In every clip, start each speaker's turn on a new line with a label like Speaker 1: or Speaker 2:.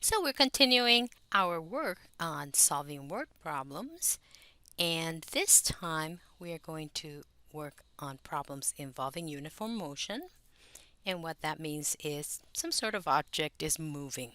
Speaker 1: So we're continuing our work on solving word problems, and this time we are going to work on problems involving uniform motion, and what that means is some sort of object is moving.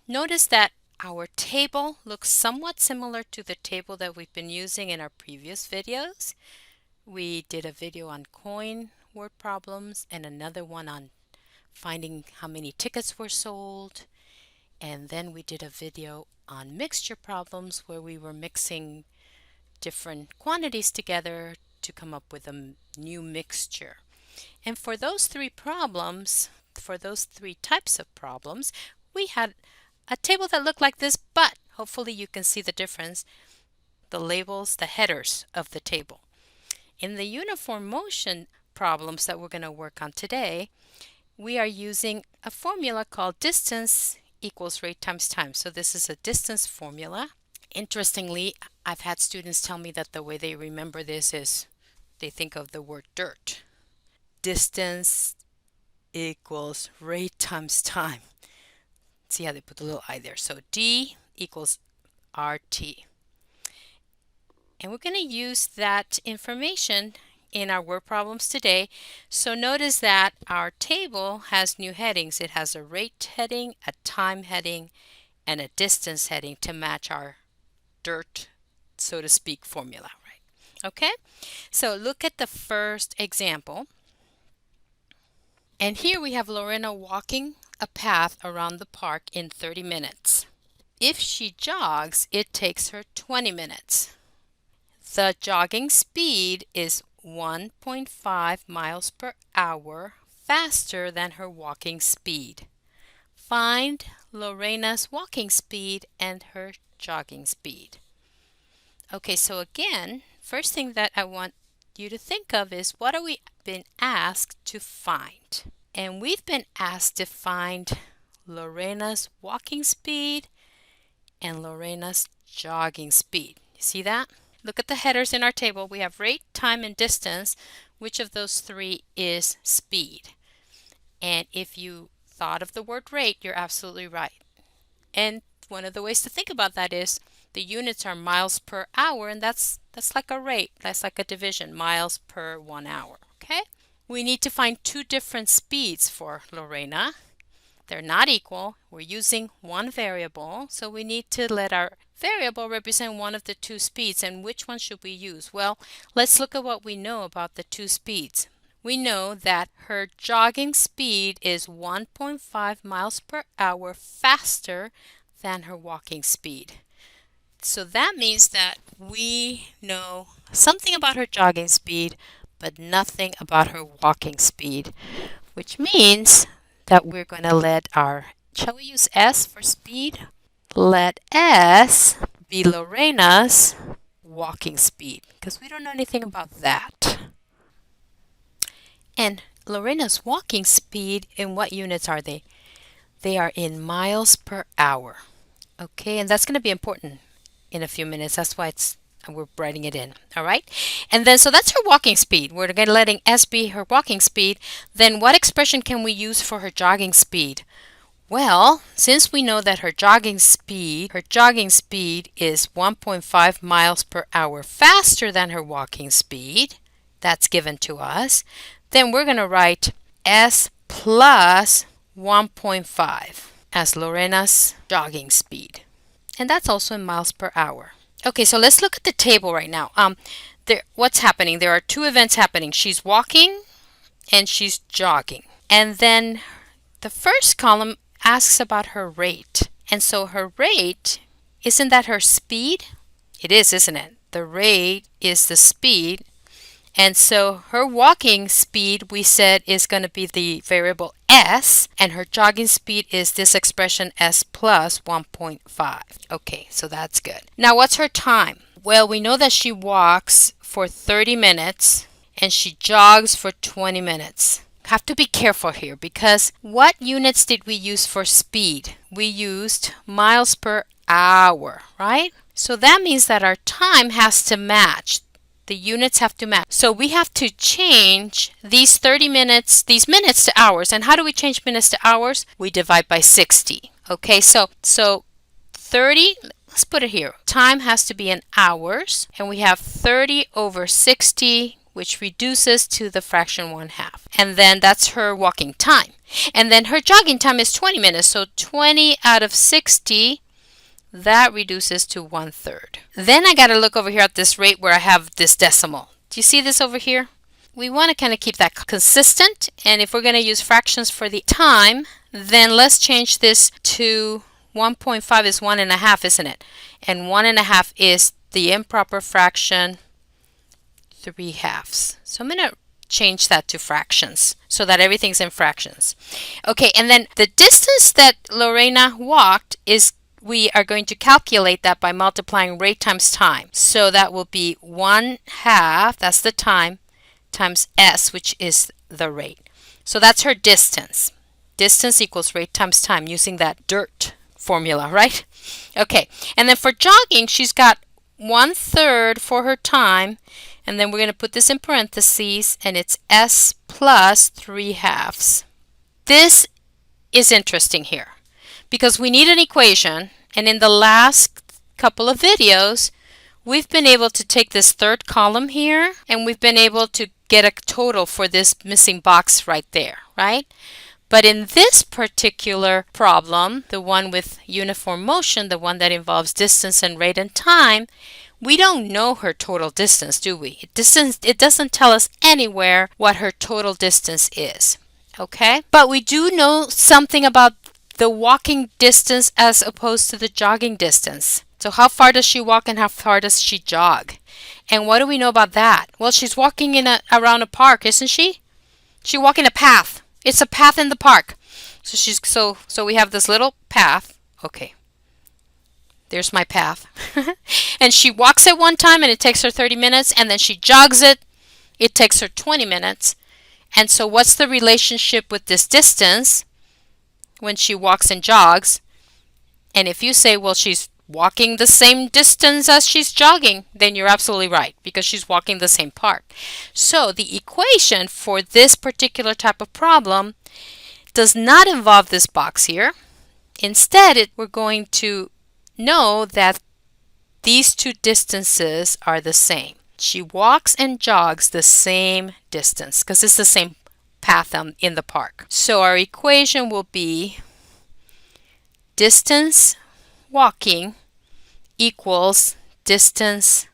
Speaker 1: Notice that our table looks somewhat similar to the table that we've been using in our previous videos. We did a video on coin word problems and another one on finding how many tickets were sold. And then we did a video on mixture problems where we were mixing different quantities together to come up with a new mixture. And for those three problems, for those three types of problems, we had a table that looked like this, but hopefully you can see the difference, the labels, the headers of the table. In the uniform motion problems that we're going to work on today, we are using a formula called distance equals rate times time. So this is a distance formula. Interestingly, I've had students tell me that the way they remember this is they think of the word dirt. Distance equals rate times time. See how they put the little I there. So D equals RT. And we're going to use that information in our word problems today. So notice that our table has new headings. It has a rate heading, a time heading, and a distance heading to match our dirt, so to speak, formula, right? Okay, so look at the first example. And here we have Lorena walking a path around the park in 30 minutes. If she jogs, it takes her 20 minutes. The jogging speed is 1.5 miles per hour faster than her walking speed. Find Lorena's walking speed and her jogging speed. Okay, so again, first thing that I want you to think of is what are we been asked to find? And we've been asked to find Lorena's walking speed and Lorena's jogging speed. You see that? Look at the headers in our table. We have rate, time, and distance. Which of those three is speed? And if you thought of the word rate, you're absolutely right. And one of the ways to think about that is the units are miles per hour, and that's like a rate. That's like a division, miles per 1 hour, okay? We need to find two different speeds for Lorena. They're not equal. We're using one variable, so we need to let our variable represent one of the two speeds. And which one should we use? Well, let's look at what we know about the two speeds. We know that her jogging speed is 1.5 miles per hour faster than her walking speed. So that means that we know something about her jogging speed, but nothing about her walking speed, which means that we're going to let our, shall we use S for speed? Let S be Lorena's walking speed, because we don't know anything about that. And Lorena's walking speed, in what units are they? They are in miles per hour. Okay, and that's going to be important in a few minutes. That's why we're writing it in. All right, and then so that's her walking speed. We're going to letting S be her walking speed. Then what expression can we use for her jogging speed? Well, since we know that her jogging speed is 1.5 miles per hour faster than her walking speed, that's given to us, then we're going to write S plus 1.5 as Lorena's jogging speed. And that's also in miles per hour. Okay, so let's look at the table right now. What's happening? There are two events happening. She's walking and she's jogging. And then the first column asks about her rate. And so her rate, isn't that her speed? It is, isn't it? The rate is the speed. And so her walking speed, we said, is going to be the variable S, and her jogging speed is this expression S plus 1.5. Okay, so that's good. Now, what's her time? Well, we know that she walks for 30 minutes and she jogs for 20 minutes. Have to be careful here because what units did we use for speed? We used miles per hour, right? So that means that our time has to match. The units have to match. So we have to change these 30 minutes, these minutes to hours. And how do we change minutes to hours? We divide by 60. Okay, so 30, let's put it here. Time has to be in hours, and we have 30 over 60, which reduces to the fraction 1/2. And then that's her walking time. And then her jogging time is 20 minutes, so 20 out of 60, that reduces to 1/3. Then I got to look over here at this rate where I have this decimal. Do you see this over here? We want to kind of keep that consistent, and if we're going to use fractions for the time, then let's change this to 1.5 is 1.5, isn't it? And 1.5 is the improper fraction 3/2. So I'm going to change that to fractions so that everything's in fractions. Okay, and then the distance that Lorena walked is, we are going to calculate that by multiplying rate times time. So that will be 1/2, that's the time, times s, which is the rate. So that's her distance. Distance equals rate times time, using that dirt formula, right? Okay, and then for jogging, she's got 1/3 for her time, and then we're going to put this in parentheses, and it's s plus 3/2. This is interesting here because we need an equation, and in the last couple of videos, we've been able to take this third column here, and we've been able to get a total for this missing box right there, right? But in this particular problem, the one with uniform motion, the one that involves distance and rate and time, we don't know her total distance, do we? It doesn't tell us anywhere what her total distance is, okay? But we do know something about the walking distance as opposed to the jogging distance. So how far does she walk and how far does she jog? And what do we know about that? Well, she's walking around a park, isn't she? She's walking a path. It's a path in the park. So we have this little path. Okay. There's my path. And she walks it one time and it takes her 30 minutes, and then she jogs it. It takes her 20 minutes. And so what's the relationship with this distance when she walks and jogs? And if you say, well, she's walking the same distance as she's jogging, then you're absolutely right, because she's walking the same park. So the equation for this particular type of problem does not involve this box here. Instead, we're going to know that these two distances are the same. She walks and jogs the same distance because it's the same path in the park. So our equation will be distance walking equals distance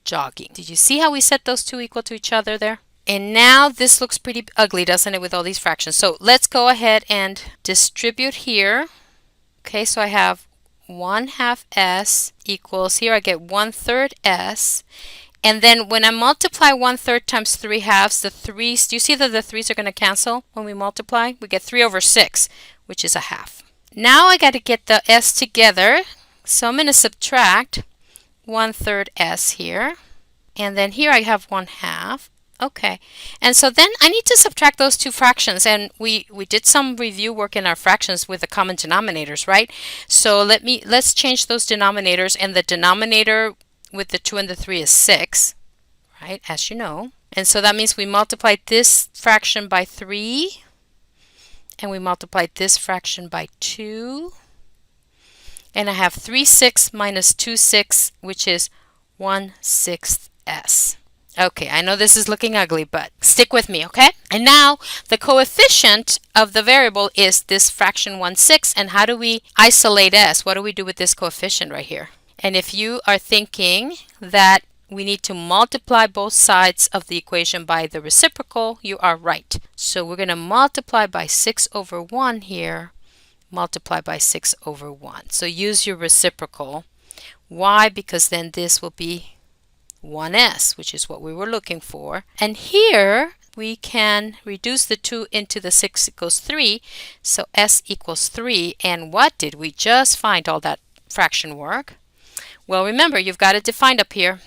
Speaker 1: jogging. Did you see how we set those two equal to each other there? And now this looks pretty ugly, doesn't it, with all these fractions? So let's go ahead and distribute here. Okay, so I have 1/2 s equals, here I get 1/3 s. And then when I multiply 1/3 times 3/2, the 3's, do you see that the 3's are going to cancel when we multiply? We get 3 over 6, which is 1/2. Now I got to get the s together. So I'm going to subtract 1/3 s here. And then here I have 1/2. Okay. And so then I need to subtract those two fractions. And we did some review work in our fractions with the common denominators, right? So let's change those denominators. And the denominator with the 2 and the 3 is 6, right? As you know. And so that means we multiplied this fraction by 3. And we multiplied this fraction by 2. And I have 3/6 minus 2/6, which is 1/6 s. Okay, I know this is looking ugly, but stick with me, okay? And now the coefficient of the variable is this fraction 1/6. And how do we isolate s? What do we do with this coefficient right here? And if you are thinking that we need to multiply both sides of the equation by the reciprocal, you are right. So we're going to multiply by 6 over 1 here, multiply by 6 over 1. So use your reciprocal. Why? Because then this will be 1s, which is what we were looking for. And here we can reduce the 2 into the 6 equals 3. So s equals 3. And what did we just find all that fraction work? Well, remember, you've got it defined up here.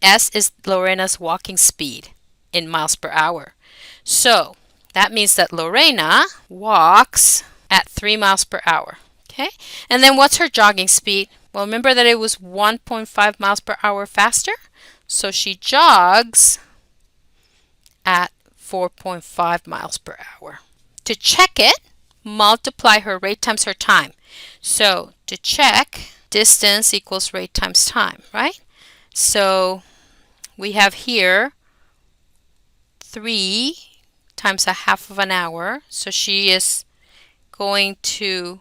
Speaker 1: S is Lorena's walking speed in miles per hour. So that means that Lorena walks at 3 miles per hour. Okay? And then what's her jogging speed? Well, remember that it was 1.5 miles per hour faster? So she jogs at 4.5 miles per hour. To check it, multiply her rate times her time. So to check, distance equals rate times time, right? So we have here 3 times a half of an hour. So she is going to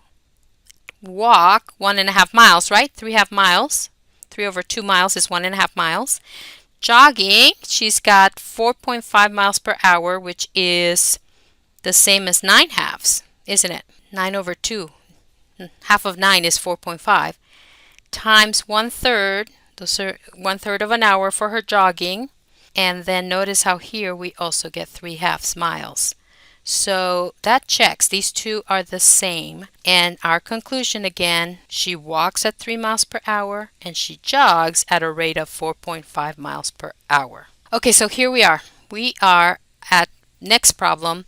Speaker 1: walk 1.5 miles, right? 3.5 miles. 3 over 2 miles is 1.5 miles. Jogging, she's got 4.5 miles per hour, which is the same as 9 halves, isn't it? 9 over 2. Half of 9 is 4.5 times 1/3. Those are 1/3 of an hour for her jogging. And then notice how here we also get 3/2 miles. So that checks. These two are the same. And our conclusion again, she walks at 3 miles per hour and she jogs at a rate of 4.5 miles per hour. Okay, so here we are. We are at next problem.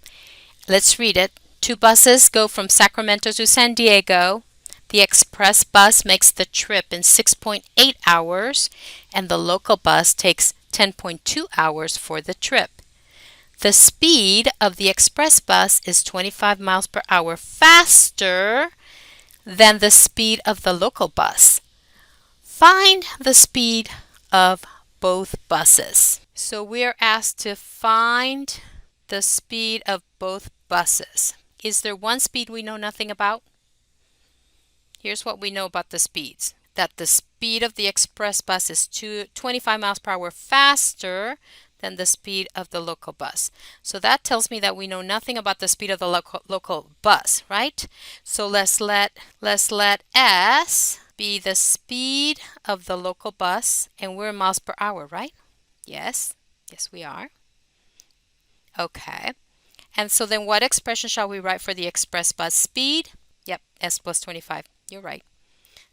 Speaker 1: Let's read it. 2 buses go from Sacramento to San Diego. The express bus makes the trip in 6.8 hours and the local bus takes 10.2 hours for the trip. The speed of the express bus is 25 miles per hour faster than the speed of the local bus. Find the speed of both buses. So we are asked to find the speed of both buses. Is there one speed we know nothing about? Here's what we know about the speeds. That the speed of the express bus is 25 miles per hour faster than the speed of the local bus. So that tells me that we know nothing about the speed of the local bus, right? So let's let S be the speed of the local bus, and we're in miles per hour, right? Yes. Yes, we are. Okay. And so then what expression shall we write for the express bus speed? Yep, S plus 25. You're right.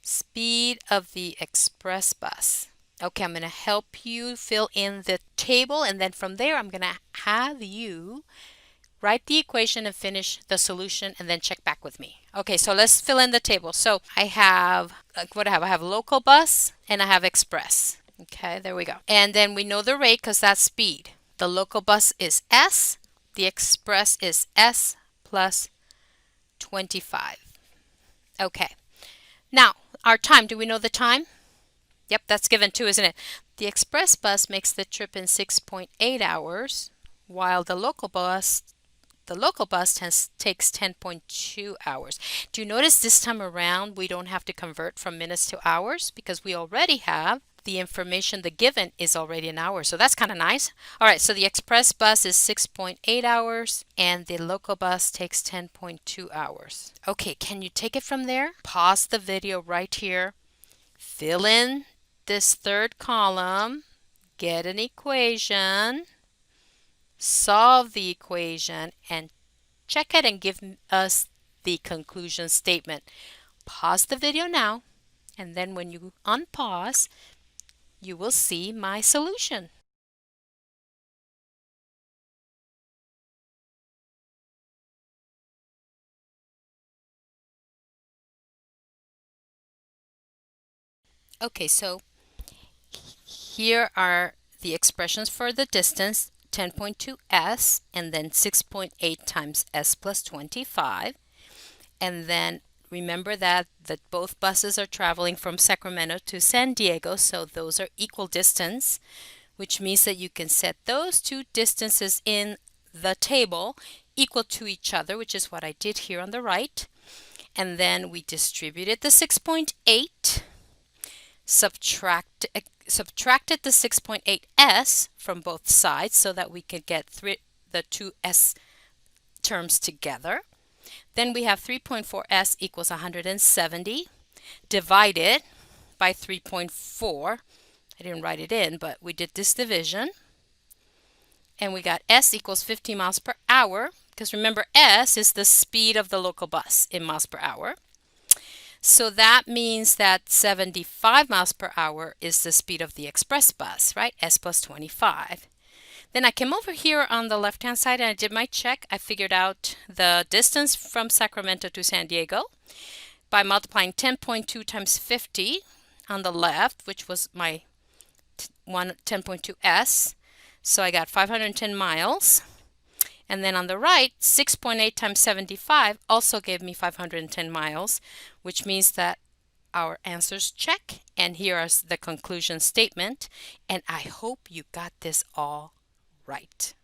Speaker 1: Speed of the express bus. Okay, I'm going to help you fill in the table, and then from there I'm going to have you write the equation and finish the solution and then check back with me. Okay, so let's fill in the table. So I have, what do I have? I have local bus and I have express. Okay, there we go. And then we know the rate because that's speed. The local bus is S. The express is S plus 25. Okay. Now, our time. Do we know the time? Yep, that's given too, isn't it? The express bus makes the trip in 6.8 hours, while the local bus takes 10.2 hours. Do you notice this time around we don't have to convert from minutes to hours because we already have the information, the given is already in hours. So that's kind of nice. All right, so the express bus is 6.8 hours and the local bus takes 10.2 hours. Okay, can you take it from there? Pause the video right here. Fill in this third column. Get an equation. Solve the equation and check it and give us the conclusion statement. Pause the video now, and then when you unpause, you will see my solution. Okay, so here are the expressions for the distance, 10.2 s, and then 6.8 times s plus 25. And then remember that both buses are traveling from Sacramento to San Diego, so those are equal distance, which means that you can set those two distances in the table equal to each other, which is what I did here on the right. And then we distributed the 6.8, subtracted the 6.8s from both sides so that we could get the two s terms together. Then we have 3.4s equals 170 divided by 3.4. I didn't write it in, but we did this division. And we got s equals 50 miles per hour, because remember s is the speed of the local bus in miles per hour. So that means that 75 miles per hour is the speed of the express bus, right? S plus 25. Then I came over here on the left-hand side and I did my check. I figured out the distance from Sacramento to San Diego by multiplying 10.2 times 50 on the left, which was my 10.2s. So I got 510 miles. And then on the right, 6.8 times 75 also gave me 510 miles, which means that our answers check. And here is the conclusion statement. And I hope you got this all right.